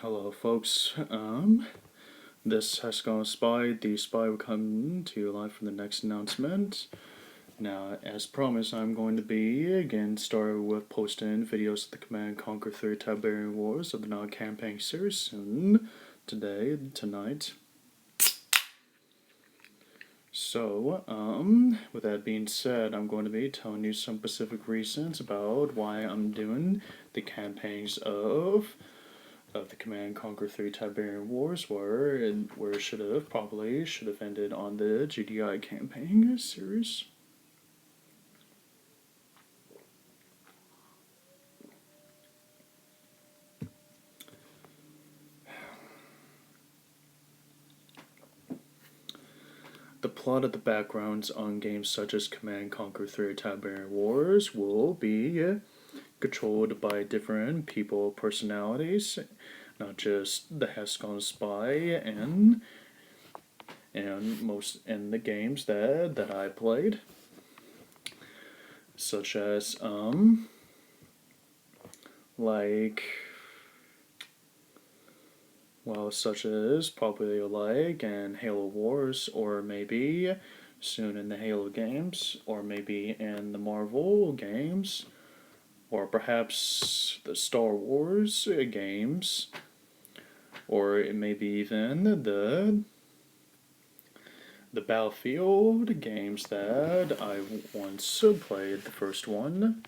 Hello, folks. This HexagonalSpy, the spy, will come to you live from the next announcement. Now, as promised, I'm going to be again starting with posting videos of the Command & Conquer 3 Tiberian Wars of the non-campaign series soon. Tonight. So, with that being said, I'm going to be telling you some specific reasons about why I'm doing the campaigns of the Command & Conquer 3 Tiberian Wars where it should have ended on the GDI campaign series. The plot of the backgrounds on games such as Command & Conquer 3 Tiberian Wars will be controlled by different people personalities, not just the HexagonalSpy and most in the games that I played, such as such as probably like in Halo Wars, or maybe soon in the Halo games, or maybe in the Marvel games, or perhaps the Star Wars games, or maybe even the Battlefield games that I once played, the first one.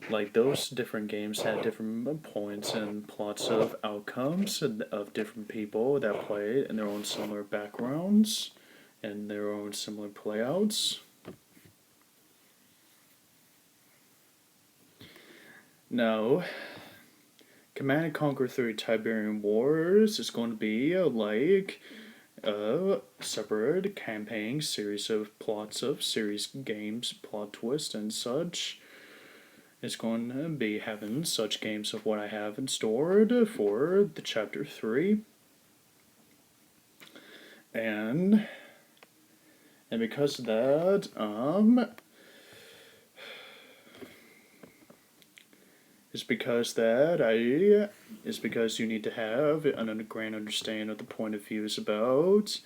Like, those different games had different points and plots of outcomes of different people that played in their own similar backgrounds and their own similar playouts. Now, Command & Conquer 3 Tiberian Wars is going to be like a separate campaign series of plots of series games, plot twists and such. It's going to be having such games of what I have in store for the Chapter 3. And because of that, it's because you need to have a grand understanding of the point of views about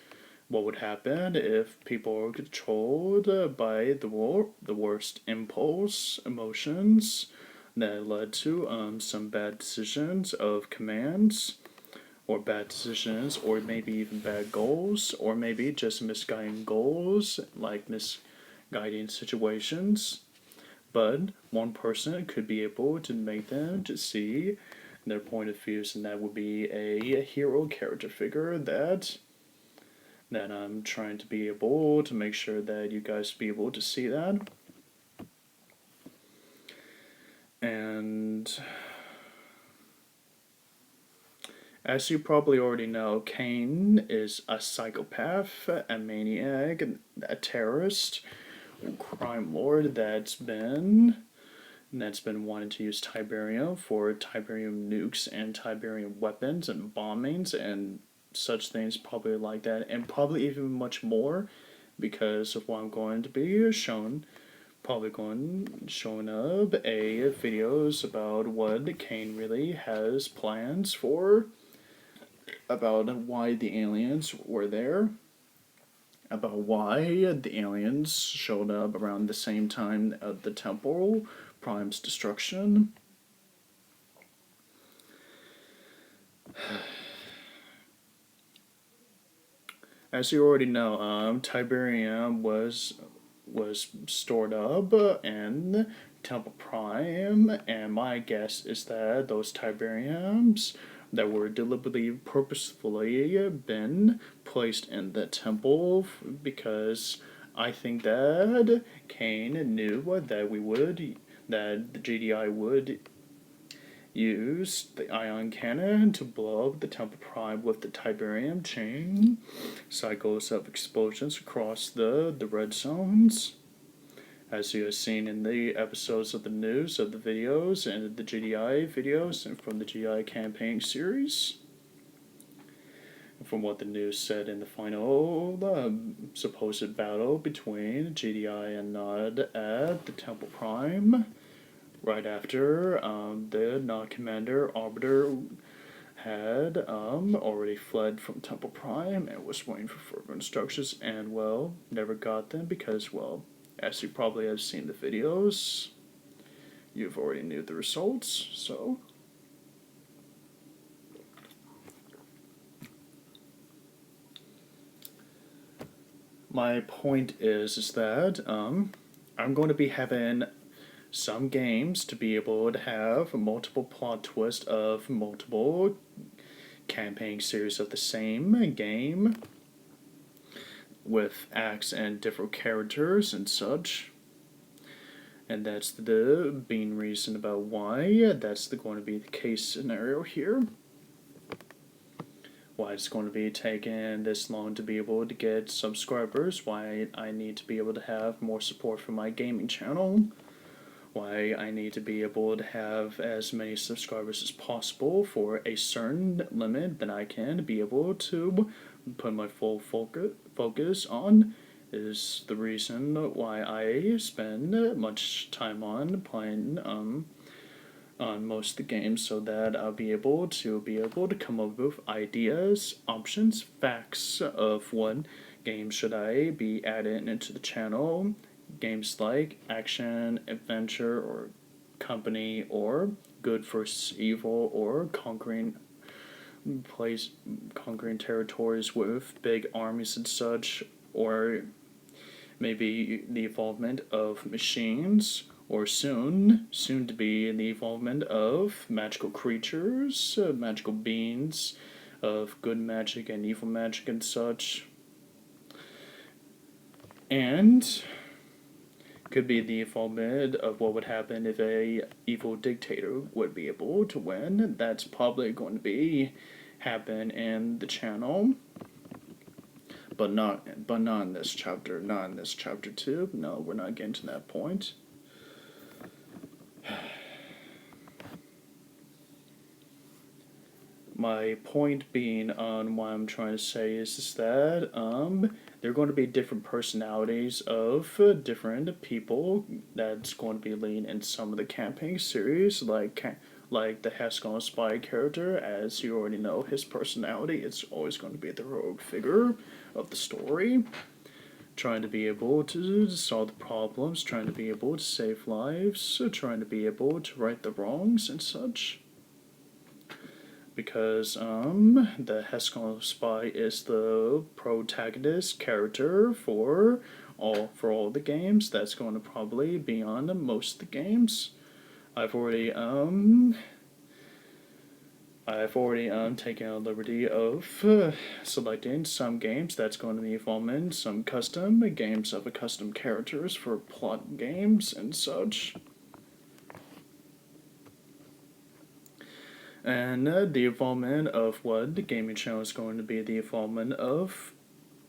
what would happen if people are controlled by the worst emotions that led to some bad decisions of commands, or bad decisions, or maybe even bad goals, or maybe just misguiding goals, like misguiding situations. But one person could be able to make them to see their point of views, and that would be a hero character figure that I'm trying to be able to make sure that you guys be able to see that. And as you probably already know, Kane is a psychopath, a maniac, a terrorist, crime lord that's been wanting to use Tiberium for Tiberium nukes and Tiberium weapons and bombings and such things, probably like that, and probably even much more, because of what I'm going to be showing. Probably showing up videos about what Kane really has plans for, about why the aliens were there, about why the aliens showed up around the same time of the Temple Prime's destruction. As you already know, Tiberium was stored up in Temple Prime, and my guess is that those Tiberiums that were deliberately, purposefully been placed in the temple, because I think that Kane knew that the GDI would use the ion cannon to blow up the Temple Prime with the Tiberium chain cycles of explosions across the red zones. As you have seen in the episodes of the news, of the videos, and the GDI videos, and from the GDI campaign series. From what the news said in the final supposed battle between GDI and Nod at the Temple Prime, right after the non-commander arbiter had already fled from Temple Prime and was waiting for further instructions, and well, never got them because, well, as you probably have seen the videos, you've already knew the results. So my point is that I'm going to be having some games to be able to have multiple plot twists of multiple campaign series of the same game with acts and different characters and such. And that's the main reason about why that's going to be the case scenario here. Why it's going to be taking this long to be able to get subscribers, why I need to be able to have more support for my gaming channel, why I need to be able to have as many subscribers as possible for a certain limit that I can be able to put my full focus on, is the reason why I spend much time on playing on most of the games, so that I'll be able to come up with ideas, options, facts of what games should I be adding into the channel. Games like action, adventure, or company, or good versus evil, or conquering territories with big armies and such, or maybe the involvement of machines, or soon to be the involvement of magical creatures, magical beings, of good magic and evil magic and such, and could be the involvement of what would happen if a evil dictator would be able to win. That's probably going to be happen in the channel, but not in this chapter. Not in this chapter 2. No, we're not getting to that point. My point being on what I'm trying to say is that there are going to be different personalities of different people that's going to be leading in some of the campaign series, like the HexagonalSpy character. As you already know, his personality is always going to be the rogue figure of the story, trying to be able to solve the problems, trying to be able to save lives, trying to be able to right the wrongs and such. Because the HexagonalSpy is the protagonist character for all the games. That's going to probably be on most of the games. I've already taken a liberty of selecting some games that's going to be involving some custom games of a custom characters for plot games and such. And the involvement of what the gaming channel is going to be, the involvement of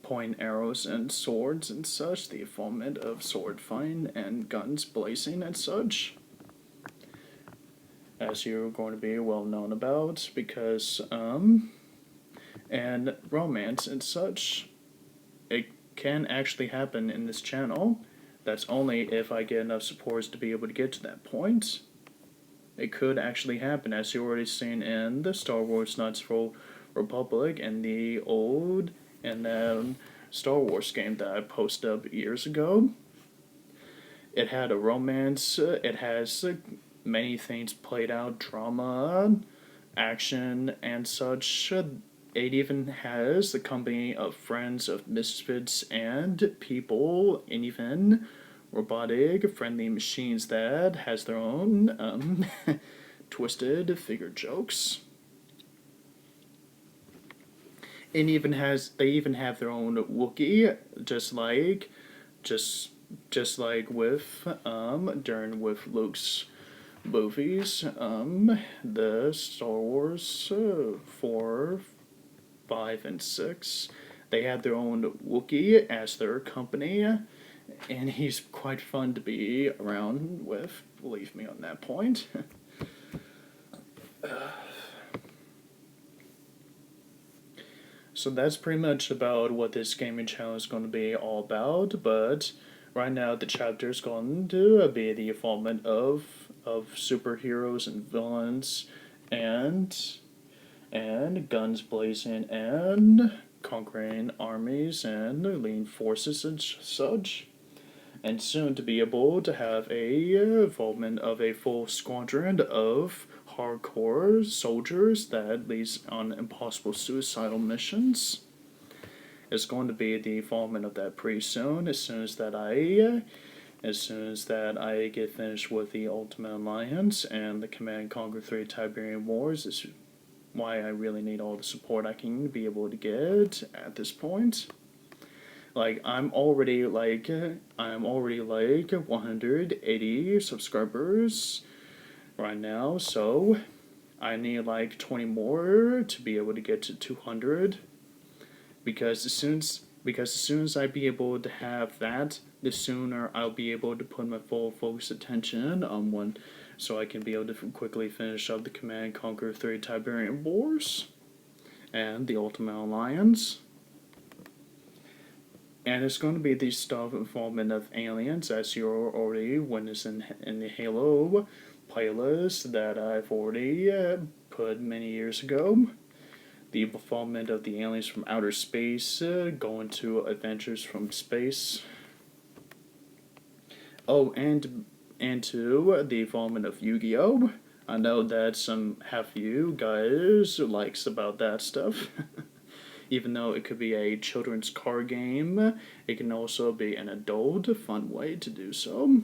point arrows and swords and such, the involvement of sword fighting and guns blazing and such, as you're going to be well known about, because and romance and such, it can actually happen in this channel. That's only if I get enough supporters to be able to get to that point. It could actually happen, as you already seen in the Star Wars Knights of the Republic and the old and Star Wars game that I posted up years ago. It had a romance. It has many things played out, drama, action, and such. It even has the company of friends, of misfits, and people, and even robotic friendly machines that has their own twisted figure jokes. It even they even have their own Wookiee, just like with during with Luke's movies, the Star Wars 4, 5, and 6. They had their own Wookiee as their company, and he's quite fun to be around with, believe me on that point. So that's pretty much about what this gaming channel is going to be all about, but right now the chapter is going to be the involvement of of superheroes and villains, and guns blazing and conquering armies and leading forces and such, and soon to be able to have a involvement of a full squadron of hardcore soldiers that leads on impossible suicidal missions. It's going to be the involvement of that pretty soon. As soon as that I get finished with the Ultimate Alliance and the Command and Conquer 3 Tiberian Wars, is why I really need all the support I can be able to get at this point. Like I'm already like 180 subscribers right now, so I need like 20 more to be able to get to 200. Because as soon as I be able to have that, the sooner I'll be able to put my full focus attention on one, so I can be able to quickly finish up the Command and Conquer 3 Tiberian Wars and the Ultimate Alliance. And it's going to be the stuff involvement of aliens, as you're already witnessing in the Halo playlist that I've already put many years ago. The involvement of the aliens from outer space, going to adventures from space. Oh, and to the involvement of Yu-Gi-Oh! I know that some half you guys likes about that stuff. Even though it could be a children's card game, it can also be an adult fun way to do so.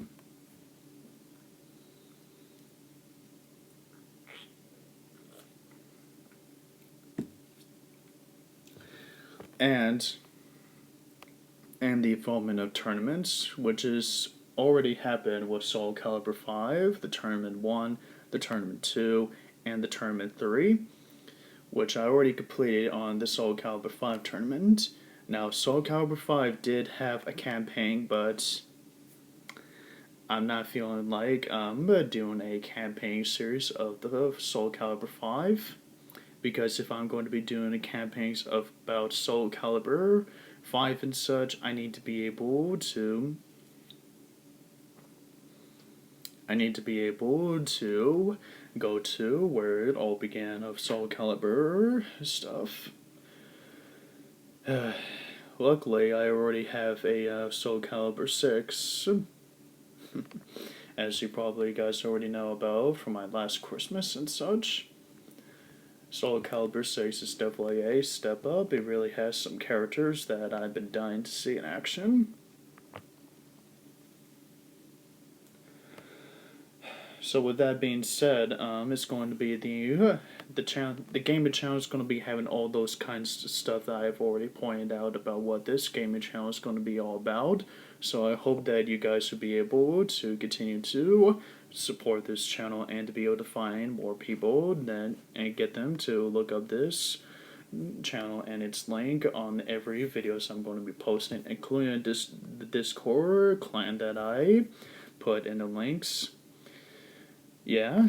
And the involvement of tournaments, which is already happened with Soul Calibur 5, the Tournament 1, the Tournament 2, and the Tournament 3, which I already completed on the Soul Calibur 5 tournament. Now, Soul Calibur 5 did have a campaign, but I'm not feeling like I'm doing a campaign series of the Soul Calibur 5. Because if I'm going to be doing a campaigns about Soul Calibur 5 and such, I need to be able to go to where it all began of Soul Calibur stuff. Luckily, I already have a Soul Calibur 6, as you probably guys already know about from my last Christmas and such. Soul Calibur 6 is definitely a step up. It really has some characters that I've been dying to see in action. So with that being said, it's going to be the gaming channel is going to be having all those kinds of stuff that I've already pointed out about what this gaming channel is going to be all about. So I hope that you guys will be able to continue to support this channel and to be able to find more people and get them to look up this channel and its link on every videos I'm going to be posting, including the Discord clan that I put in the links. Yeah,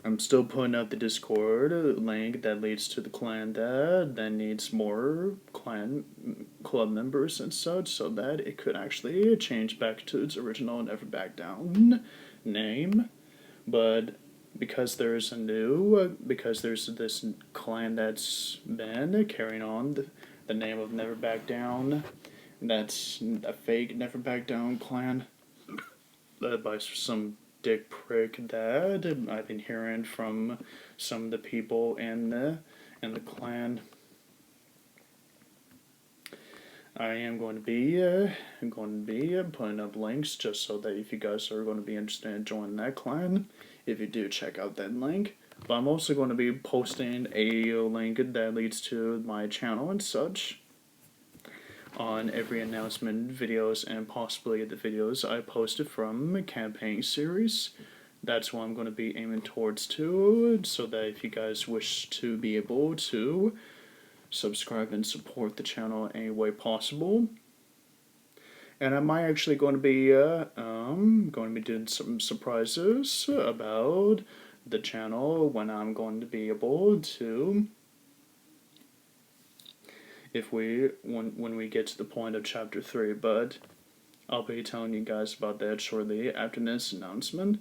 I'm still putting up the Discord link that leads to the clan that needs more clan club members and such, so that it could actually change back to its original Never Back Down name. But because there's this clan that's been carrying on the name of Never Back Down, that's a fake Never Back Down clan led by some dick prick that I've been hearing from some of the people in the clan. I am going to be putting up links just so that if you guys are going to be interested in joining that clan, if you do, check out that link. But I'm also going to be posting a link that leads to my channel and such on every announcement videos and possibly the videos I posted from campaign series. That's what I'm going to be aiming towards too, so that if you guys wish to be able to subscribe and support the channel any way possible. And I might actually going to be doing some surprises about the channel when I'm going to be able to, when we get to the point of chapter 3, but I'll be telling you guys about that shortly after this announcement.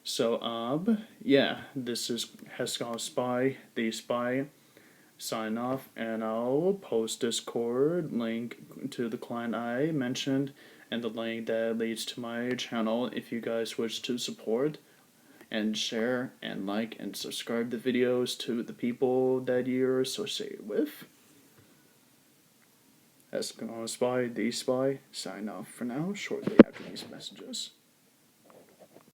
So, yeah, this is HexagonalSpy, the spy, sign off, and I'll post Discord link to the client I mentioned and the link that leads to my channel if you guys wish to support and share and like and subscribe the videos to the people that you're associated with. HexagonalSpy, the spy, sign off for now shortly after these messages.